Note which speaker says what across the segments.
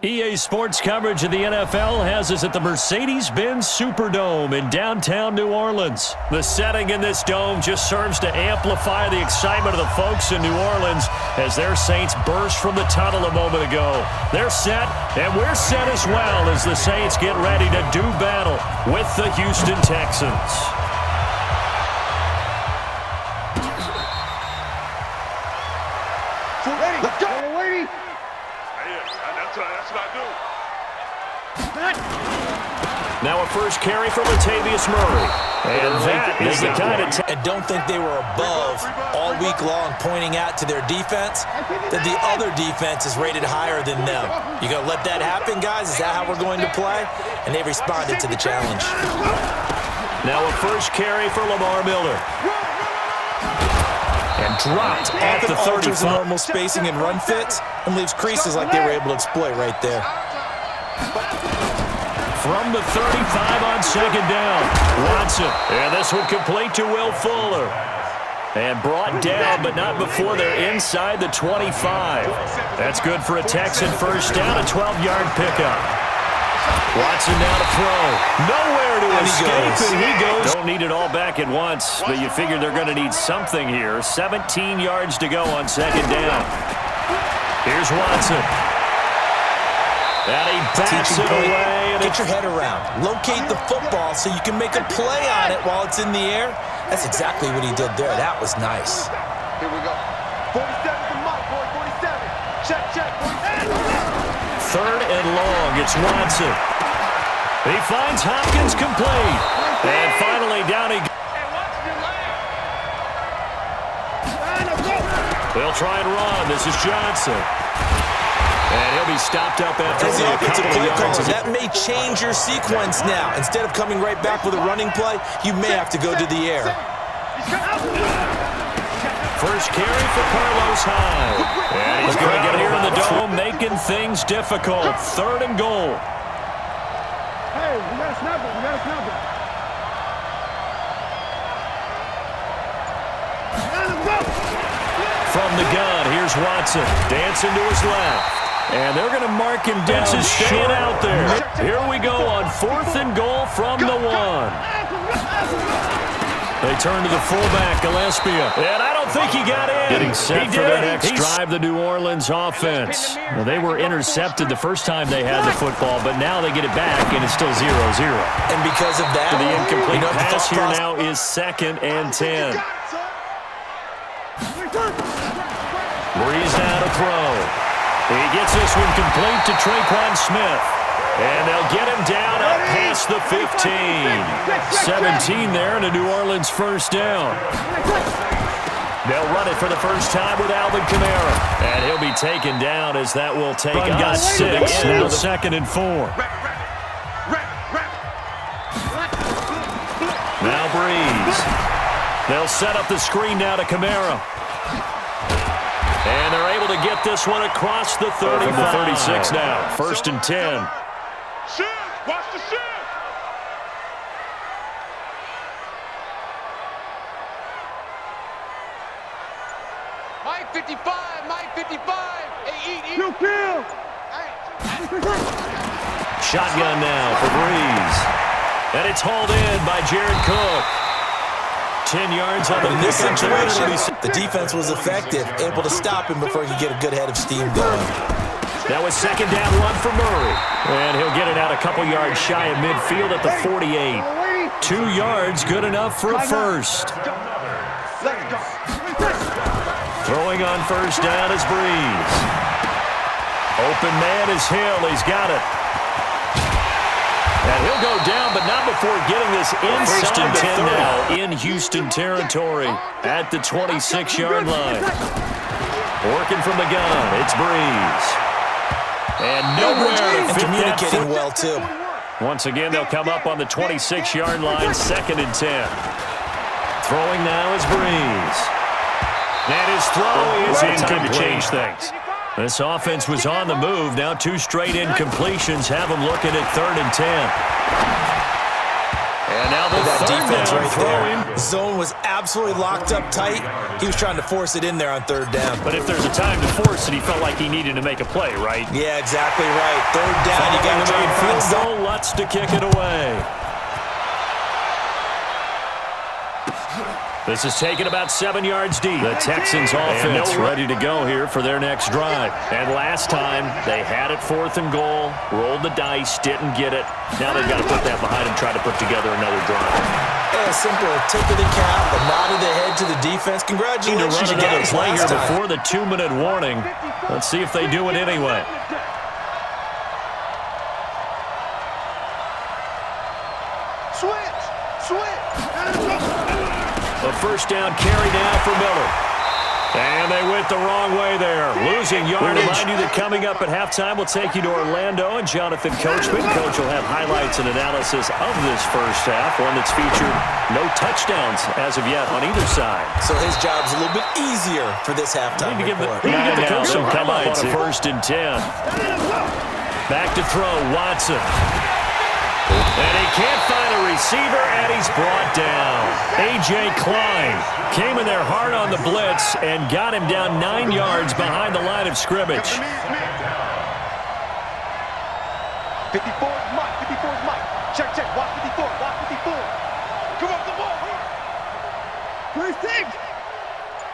Speaker 1: EA Sports coverage of the NFL has us at the Mercedes-Benz Superdome in downtown New Orleans. The setting in this dome just serves to amplify the excitement of the folks in New Orleans as their Saints burst from the tunnel a moment ago. They're set, and we're set as well as the Saints get ready to do battle with the Houston Texans.
Speaker 2: Let's go, lady.
Speaker 3: That's what I do.
Speaker 1: Now a first carry for Latavius Murray. And that is the kind of...
Speaker 4: And don't think they were above all week long pointing out to their defense that the other defense is rated higher than them. You going to let that happen, guys? Is that how we're going to play? And they responded to the challenge.
Speaker 1: Now a first carry for Lamar Miller. And dropped at the 35.
Speaker 4: Normal spacing and run fits and leaves creases like they were able to exploit right there.
Speaker 1: From the 35 on second down, Watson. And this one complete to Will Fuller. And brought down, but not before they're inside the 25. That's good for a Texan first down, a 12-yard pickup. Watson now to throw. Nowhere to escape, and he goes. Don't need it all back at once, but you figure they're going to need something here. 17 yards to go on second down. Here's Watson. And he bats it away.
Speaker 4: Get your head around. Locate the football so you can make a play on it while it's in the air. That's exactly what he did there. That was nice.
Speaker 2: Here we go. 47 from Mike, boy. 47. Check, check. 47.
Speaker 1: Third and long. It's Watson. He finds Hopkins complete. And finally down he goes. They'll try and run. This is Johnson. And he'll be stopped up after a couple of yards.
Speaker 4: That may change your sequence now. Instead of coming right back with a running play, you may have to go to the air.
Speaker 1: First carry for Carlos Hyde. And he's going to get here in the dome, making things difficult. Third and goal.
Speaker 2: Hey, we got to snap it. We got to snap it.
Speaker 1: From the gun, here's Watson. Dancing to his left. And they're going to mark him down. Staying out there. Here we go on fourth and goal from the one. They turn to the fullback, Gillespie. And I don't think he got in. Getting set for the next drive, the New Orleans offense. Well, they were intercepted the first time they had the football, but now they get it back, and it's still 0-0.
Speaker 4: And because of that,
Speaker 1: the incomplete pass here now is 2nd and 10. Breeze now to throw. He gets this one complete to Traquan Smith. And they'll get him down up past the 15. 17 there and a New Orleans first down. They'll run it for the first time with Alvin Kamara. And he'll be taken down as that will take on 6. Now 2nd and 4. Now Breeze. They'll set up the screen now to Kamara. And they're able to get this one across the 35. From the 36 now. 1st and 10.
Speaker 3: Shift! Watch the shift!
Speaker 5: Mike 55, Mike 55. Hey, eat.
Speaker 2: Kill.
Speaker 1: Shotgun now for Breeze. And it's hauled in by Jared Cook. 10 yards on the
Speaker 4: in this situation, the defense was effective, able to stop him before he could get a good head of steam going.
Speaker 1: That was 2nd down 1 for Murray. And he'll get it out a couple yards shy of midfield at the 48. 2 yards, good enough for a first. Throwing on first down is Breeze. Open man is Hill. He's got it. And he'll go down, but not before getting this inside 1st and 10 now in Houston territory at the 26-yard line. Working from the gun, it's Breeze. And nowhere to fit
Speaker 4: communicating well, too.
Speaker 1: Once again, they'll come up on the 26-yard line, 2nd and 10. Throwing now is Breeze. And his throw is incomplete. Time to change things. This offense was on the move. Now 2 straight incompletions have them looking at 3rd and 10. And now the
Speaker 4: that defense
Speaker 1: down
Speaker 4: right
Speaker 1: throwing.
Speaker 4: there. Zone was absolutely locked up tight. He was trying to force it in there on third down.
Speaker 1: But if there's a time to force it, he felt like he needed to make a play, right?
Speaker 4: Yeah, exactly right. Third down, you got to try and find something.
Speaker 1: Goal, Lutz to kick it away. This is taken about 7 yards deep. The Texans offense ready to go here for their next drive. And last time, they had it 4th and goal, rolled the dice, didn't get it. Now they've got to put that behind and try to put together another drive.
Speaker 4: Yeah, a simple tip of the cap, a nod of the head to the defense. Congratulations,
Speaker 1: to
Speaker 4: you
Speaker 1: run another
Speaker 4: guys.
Speaker 1: play here
Speaker 4: Last time.
Speaker 1: before the 2-minute warning. Let's see if they do it anyway.
Speaker 2: Switch.
Speaker 1: A first down carry now for Miller. And they went the wrong way there, losing yardage. We remind you that coming up at halftime, we'll take you to Orlando and Jonathan Coachman. Coach will have highlights and analysis of this first half, one that's featured no touchdowns as of yet on either side.
Speaker 4: So his job's a little bit easier for this halftime
Speaker 1: Need to give
Speaker 4: report.
Speaker 1: the coach some highlights on a 1st and 10. Back to throw, Watson. And he can't find a receiver, and he's brought down. A.J. Klein came in there hard on the blitz and got him down 9 yards behind the line of scrimmage.
Speaker 2: 54 is Mike. 54 is Mike. Check. Watch 54. Watch 54. Come on, the ball. 36.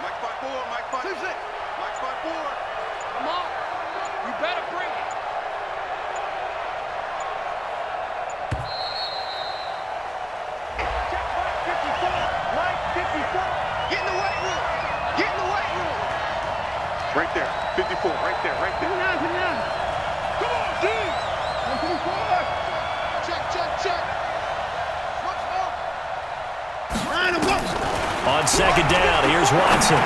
Speaker 2: Mike 5-4. Mike 5-6. Mike 5-4.
Speaker 5: Come on. You better bring it.
Speaker 2: Get in the weight room. Get in the weight room. Right there. 54. Right there. Come on, D. 54.
Speaker 5: Check. What's up?
Speaker 1: On 2nd down, here's Watson.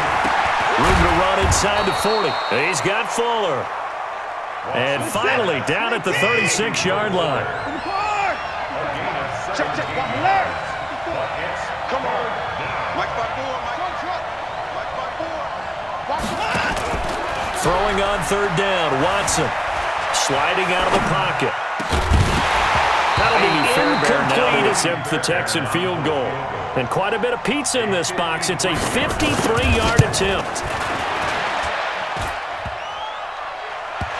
Speaker 1: Room to run inside the 40. He's got Fuller. And finally down at the 36-yard line.
Speaker 2: Check. Come on. Mike 5-4. Mike 5-4.
Speaker 1: Throwing on 3rd down, Watson. Sliding out of the pocket. That'll be incomplete. Attempt the Texan field goal. And quite a bit of pizza in this box. It's a 53-yard attempt.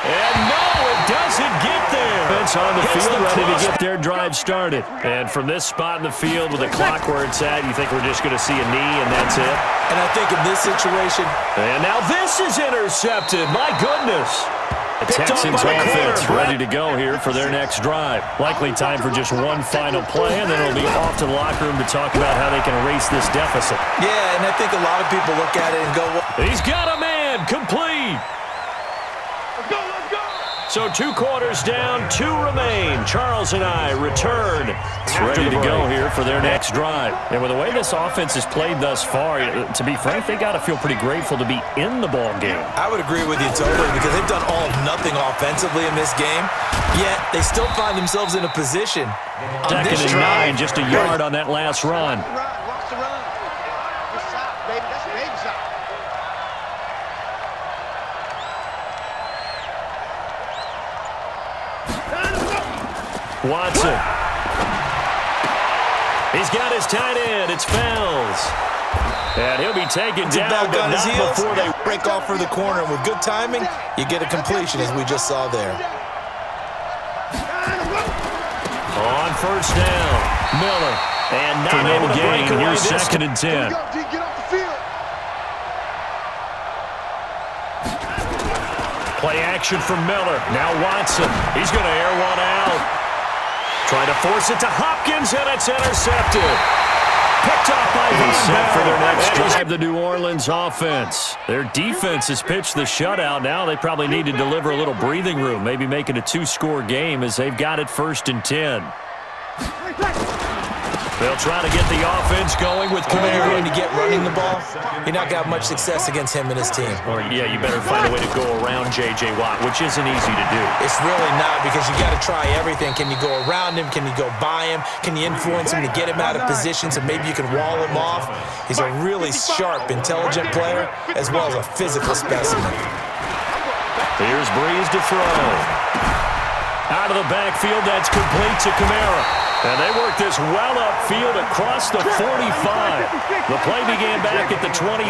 Speaker 1: And no, it doesn't get there. It's on the field, ready to get their drive started. And from this spot in the field with the clock where it's at, you think we're just going to see a knee and that's it?
Speaker 4: And I think in this situation...
Speaker 1: And now this is intercepted. My goodness. The Texans offense ready to go here for their next drive. Likely time for just one final play, and then it'll be off to the locker room to talk about how they can erase this deficit.
Speaker 4: Yeah, and I think a lot of people look at it and go...
Speaker 1: He's got a man, complete.
Speaker 2: Let's go.
Speaker 1: So 2 quarters down, 2 remain. Charles and I return. Ready to go here for their next drive. And with the way this offense has played thus far, to be frank, they got to feel pretty grateful to be in the ball game.
Speaker 4: I would agree with you totally because they've done all of nothing offensively in this game, yet they still find themselves in a position on this
Speaker 1: 2nd and 9,
Speaker 4: drive.
Speaker 1: just a yard on that last run.
Speaker 2: Watch the run. Good shot, baby. That's a baby shot.
Speaker 1: Watson. He's got his tight end. It's Fells. And he'll be taken down,
Speaker 4: Back
Speaker 1: but
Speaker 4: on his
Speaker 1: not
Speaker 4: heels,
Speaker 1: before they...
Speaker 4: break off for the corner. And with good timing, you get a completion, as we just saw there.
Speaker 1: On 1st down, Miller. And not able to break away. Here's 2nd and 10.
Speaker 2: Get off the field.
Speaker 1: Play action from Miller. Now Watson. He's going to air one out. Trying to force it to Hopkins, and it's intercepted. Picked off by set for their next drive. The New Orleans offense. Their defense has pitched the shutout. Now they probably need to deliver a little breathing room, maybe make it a 2-score game as they've got it 1st and 10. They'll try to get the offense going with
Speaker 4: When you're
Speaker 1: Kamara.
Speaker 4: going to get running the ball, you're not going to have much success against him and his team.
Speaker 1: Or, yeah, you better find a way to go around J.J. Watt, which isn't easy to do.
Speaker 4: It's really not because you got to try everything. Can you go around him? Can you go by him? Can you influence him to get him out of position so maybe you can wall him off? He's a really sharp, intelligent player as well as a physical specimen.
Speaker 1: Here's Breeze to throw. Out of the backfield, that's complete to Kamara. And they work this well upfield across the 45. The play began back at the 23,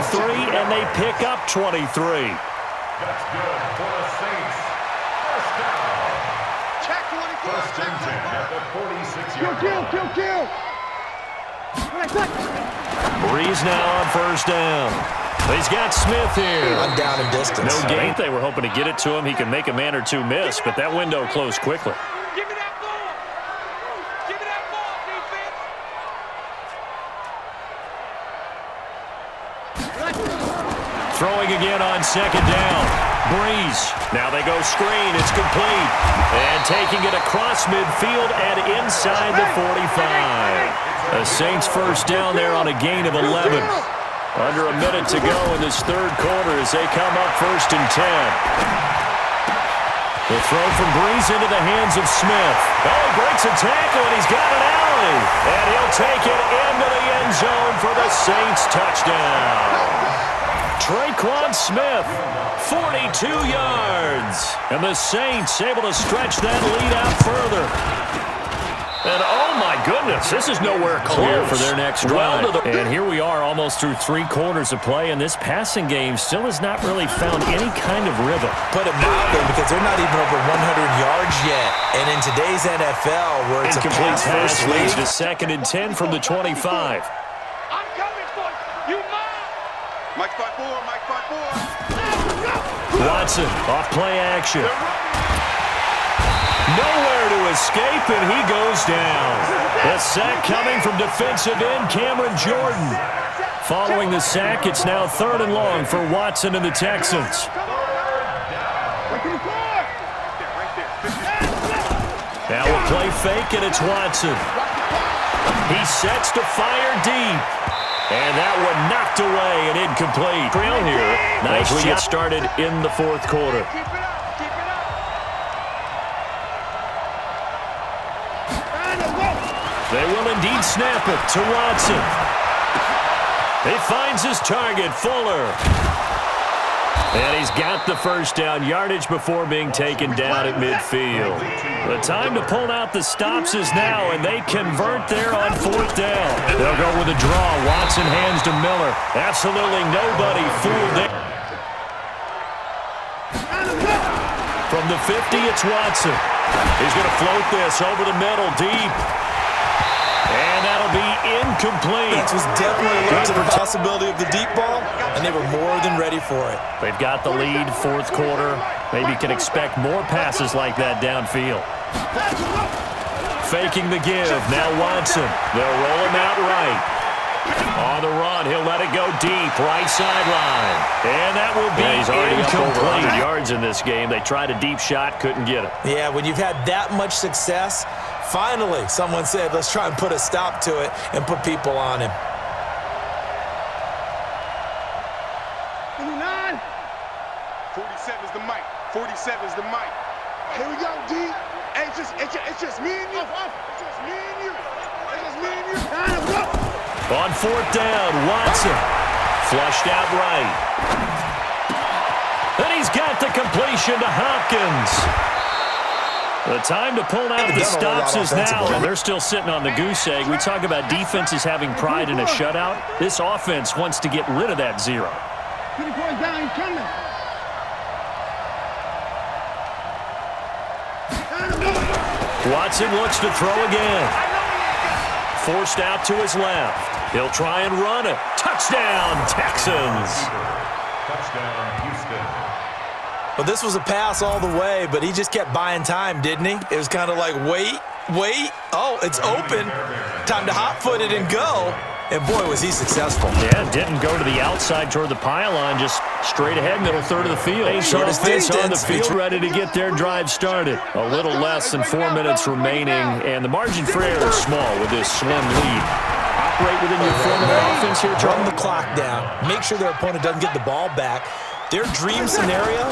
Speaker 1: and they pick up 23.
Speaker 3: That's good for the Saints. First down.
Speaker 2: Check 24.
Speaker 3: First and 10 at the 46-yard line.
Speaker 2: Kill.
Speaker 1: Breeze now on first down. He's got Smith here.
Speaker 4: I'm down in distance.
Speaker 1: No gain. They were hoping to get it to him. He can make a man or two miss, but that window closed quickly.
Speaker 5: Give me that ball. Give me that ball, defense.
Speaker 1: Throwing again on second down. Breeze. Now they go screen. It's complete. And taking it across midfield and inside the 45. The Saints first down there on a gain of 11. Under a minute to go in this third quarter as they come up first and 10. The throw from Breeze into the hands of Smith. Oh, he breaks a tackle, and he's got an alley. And he'll take it into the end zone for the Saints touchdown. Traquan Smith, 42 yards. And the Saints able to stretch that lead out further. And oh my goodness, this is nowhere close for their next drive. And here we are almost through 3 quarters of play, and this passing game still has not really found any kind of rhythm.
Speaker 4: Put it mildly, because they're not even over 100 yards yet. And in today's NFL, where it's
Speaker 1: Incomplete
Speaker 4: a pass-first
Speaker 1: leads
Speaker 4: league,
Speaker 1: to second and 10 from the 25.
Speaker 5: I'm coming for you. You mine.
Speaker 2: Mike 5-4.
Speaker 1: Watson off play action. Nowhere to escape, and he goes down. The sack coming from defensive end Cameron Jordan. Following the sack, it's now 3rd and long for Watson and the Texans. Now a play fake, and it's Watson. He sets to fire deep. And that one knocked away and incomplete. Trail here. Nice we get started in the fourth quarter. They will indeed snap it to Watson. He finds his target, Fuller. And he's got the first down, yardage before being taken down at midfield. The time to pull out the stops is now, and they convert there on 4th down. They'll go with a draw. Watson hands to Miller. Absolutely nobody fooled there. From the 50, it's Watson. He's going to float this over the middle, deep. And that'll be incomplete.
Speaker 4: This was definitely looking to the possibility of the deep ball, and they were more than ready for it.
Speaker 1: They've got the lead, fourth quarter. Maybe can expect more passes like that downfield. Faking the give. Now Watson. They'll roll him out right. On the run, he'll let it go deep, right sideline. And that will be he's already incomplete. Up over 100 yards in this game. They tried a deep shot, couldn't get it.
Speaker 4: Yeah, when you've had that much success, finally someone said, let's try and put a stop to it and put people on him.
Speaker 2: 47 is the mic. 47 is the mic. Here we go, D. Hey, it's just me and you. It's just me and you. It's just me and you.
Speaker 1: On 4th down, Watson. Flushed out right. And he's got the completion to Hopkins. The time to pull out the stops is now, and they're still sitting on the goose egg. We talk about defenses having pride in a shutout. This offense wants to get rid of that 0.
Speaker 2: Down, he's coming.
Speaker 1: Watson looks to throw again. Forced out to his left. He'll try and run it. Touchdown, Texans.
Speaker 3: Touchdown, Houston.
Speaker 4: Well, this was a pass all the way, but he just kept buying time, didn't he? It was kind of like, wait. Oh, it's open. Time to hot-foot it and go. And boy, was he successful.
Speaker 1: Yeah, didn't go to the outside toward the pylon, just straight ahead, middle third of the field.
Speaker 4: Shortest
Speaker 1: Offense on the
Speaker 4: distance.
Speaker 1: field, ready to get their drive started. A little less than 4 minutes remaining, and the margin for error is small with this slim lead. Operate within your formula offense here,
Speaker 4: Run
Speaker 1: Charlie.
Speaker 4: the clock down. Make sure their opponent doesn't get the ball back. Their dream scenario,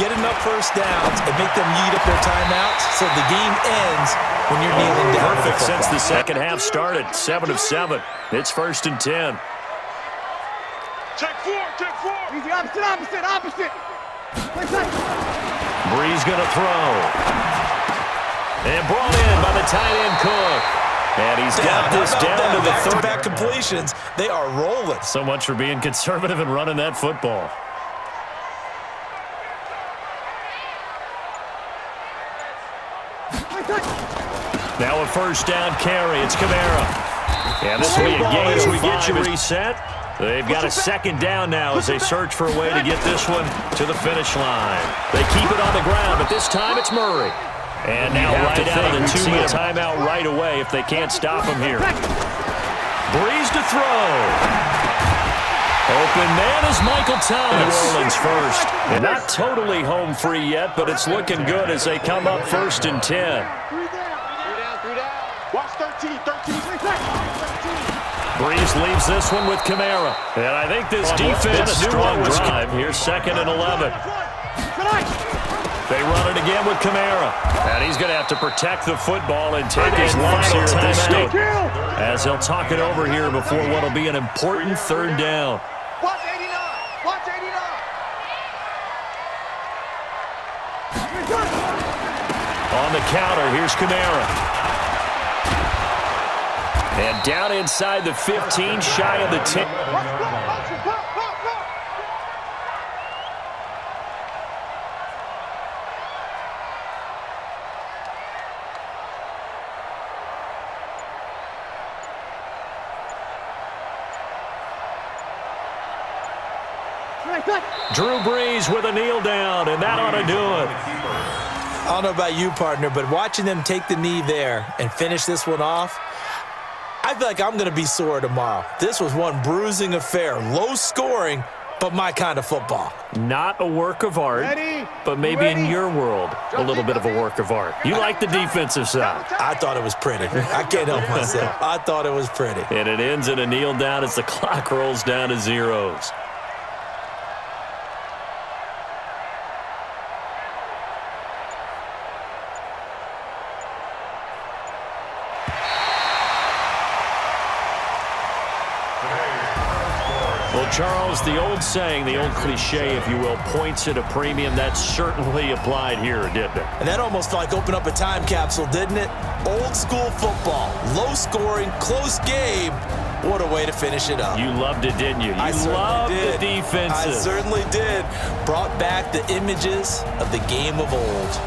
Speaker 4: get enough first downs and make them eat up their timeouts so the game ends when you're kneeling down.
Speaker 1: Perfect since the second half started. 7 of 7. It's 1st and 10.
Speaker 3: Check 4.
Speaker 2: Easy, opposite.
Speaker 1: Breeze going to throw. And brought in by the tight end Cook. And he's got this down to the third.
Speaker 4: Back completions, they are rolling.
Speaker 1: So much for being conservative and running that football. Now a first down carry. It's Kamara. And this will be a gain as we get you reset. They've got a second down now as they search for a way to get this one to the finish line. They keep it on the ground, but this time it's Murray. And now right out of the 2-minute timeout right away if they can't stop him here. Breeze to throw. Open man is Michael Thomas. New Orleans first. And not totally home free yet, but it's looking good as they come up 1st and 10.
Speaker 2: Watch 13.
Speaker 1: Breeze leaves this one with Kamara. And I think this defense knew what was drive. Here's 2nd and 11. They run it again with Kamara. And he's going to have to protect the football and take his lumps here at this stage, as he'll talk it over here before what will be an important 3rd down.
Speaker 2: Watch 89. Watch 89.
Speaker 1: On the counter, here's Kamara. And down inside the 15, shy of the 10. Drew Brees with a kneel down, and that ought to do it.
Speaker 4: I don't know about you, partner, but watching them take the knee there and finish this one off, I feel like I'm going to be sore tomorrow. This was one bruising affair. Low scoring, but my kind of football.
Speaker 1: Not a work of art, but maybe in your world, a little bit of a work of art. You like the defensive side.
Speaker 4: I thought it was pretty. I can't help myself. I thought it was pretty.
Speaker 1: And it ends in a kneel down as the clock rolls down to zeros. Well, Charles, the old saying, the old cliche, if you will, points at a premium, that certainly applied here, didn't it?
Speaker 4: And that almost felt like opened up a time capsule, didn't it? Old school football, low scoring, close game. What a way to finish it up.
Speaker 1: You loved it, didn't you? You loved the defenses.
Speaker 4: I certainly did. Brought back the images of the game of old.